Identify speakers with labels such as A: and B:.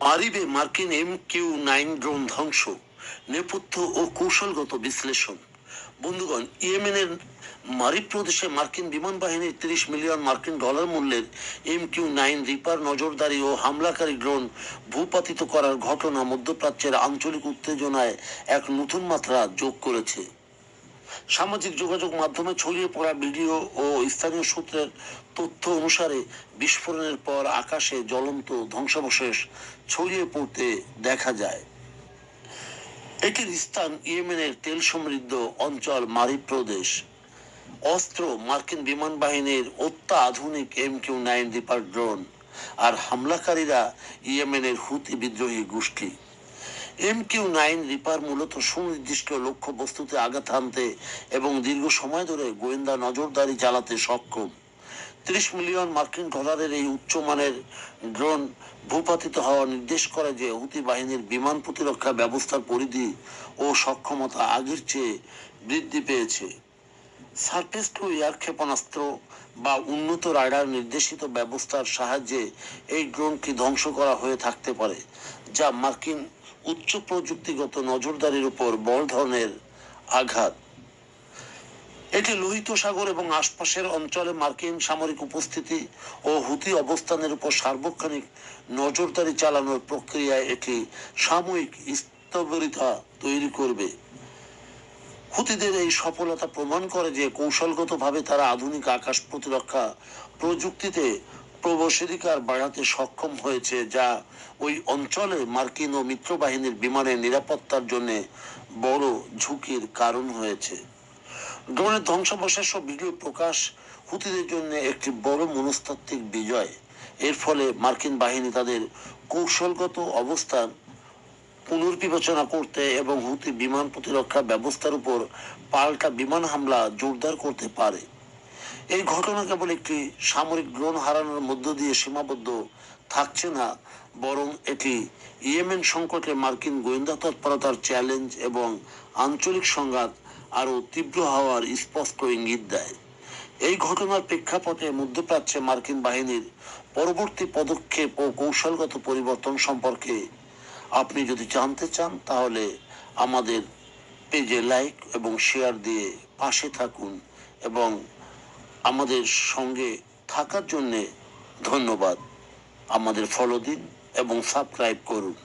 A: মারিবে মার্কিন MQ-9 drone ধ্বংস, নেপথ্য ও কৌশলগত বিশ্লেষণ। বন্ধুগণ, ইয়েমেনের মারিব প্রদেশে মার্কিন বিমান বাহিনীর 30 মিলিয়ন মার্কিন ডলার মূল্যের MQ-9 রিপার নজরদারি ও হামলাকারী ড্রোন ভূপাতিত করার ঘটনা মধ্যপ্রাচ্যের আঞ্চলিক উত্তেজনায় এক নতুন মাত্রা যোগ করেছে। সামাজিক যোগাযোগ মাধ্যমে ছড়িয়ে পড়া ভিডিও ও স্থানীয় সূত্রের তথ্য অনুসারে বিস্ফোরণের পর আকাশে জ্বলন্ত ধ্বংসাবশেষ ছড়িয়ে পড়তে দেখা যায়। এটির স্থান ইয়েমেনের তেল সমৃদ্ধ অঞ্চল মারিব প্রদেশ। অস্ত্র মার্কিন বিমান বাহিনীর অত্যাধুনিক MQ-9 রিপার ড্রোন, আর হামলাকারীরা ইয়েমেনের হুতি বিদ্রোহী গোষ্ঠী। MQ-9 রিপার মূলত সুনির্দিষ্ট লক্ষ্য বস্তুতে আঘাত হানতে এবং দীর্ঘ সময় ধরে গোয়েন্দা নজরদারি চালাতে সক্ষম। 30 মিলিয়ন মার্কিন ডলারের এই উচ্চমানের ড্রোন ভূপাতিত হওয়া নির্দেশ করে যে হুতি বাহিনীর বিমান প্রতিরক্ষা ব্যবস্থার পরিধি ও সক্ষমতা আগের চেয়ে বৃদ্ধি পেয়েছে। সারফেস টু এয়ার ক্ষেপণাস্ত্র বা উন্নত রাডার নির্দেশিত ব্যবস্থার সাহায্যে এই ড্রোনকে ধ্বংস করা হয়ে থাকতে পারে, যা মার্কিন উচ্চ প্রযুক্তিগত নজরদারির উপর বড় ধরনের আঘাত। এটি লোহিত সাগর এবং আশপাশের অঞ্চলে মার্কিন সামরিক উপস্থিতি ও হুতি অবস্থানের উপর সার্বক্ষণিক নজরদারি চালানোর প্রক্রিয়ায় এটি সাময়িক স্থবিরতা তৈরি করবে। হুতিদের এই সফলতা প্রমাণ করে যে কৌশলগতভাবে তারা আধুনিক আকাশ প্রতিরক্ষা প্রযুক্তিতে প্রবেশাধিকার বাড়াতে সক্ষম হয়েছে, যা ওই অঞ্চলে মার্কিন ও মিত্র বাহিনীর বিমানের নিরাপত্তার জন্য বড় ঝুঁকির কারণ হয়েছে। ড্রোনের ধ্বংসাবশেষ ও ভিডিও প্রকাশ হুতিদের জন্য একটি বড় মনস্তাত্ত্বিক বিজয়। এর ফলে মার্কিন বাহিনী তাদের কৌশলগত অবস্থান পুনর্বিবেচনা করতে এবং হুতি বিমান প্রতিরক্ষা ব্যবস্থার উপর পাল্টা বিমান হামলা জোরদার করতে পারে। এই ঘটনা কেবল একটি সামরিক ড্রোন হারানোর মধ্য দিয়ে সীমাবদ্ধ থাকছে না, বরং এটি ইয়েমেন সংকটে মার্কিন গোয়েন্দা তৎপরতার চ্যালেঞ্জ এবং আঞ্চলিক সংঘাত আরও তীব্র হওয়ার স্পষ্ট ইঙ্গিত দেয়। এই ঘটনার প্রেক্ষাপটে মধ্যপ্রাচ্যে মার্কিন বাহিনীর পরবর্তী পদক্ষেপ ও কৌশলগত পরিবর্তন সম্পর্কে আপনি যদি জানতে চান, তাহলে আমাদের পেজে লাইক এবং শেয়ার দিয়ে পাশে থাকুন এবং আমাদের সঙ্গে থাকার জন্যে ধন্যবাদ। আমাদের ফলো দিন এবং সাবস্ক্রাইব করুন।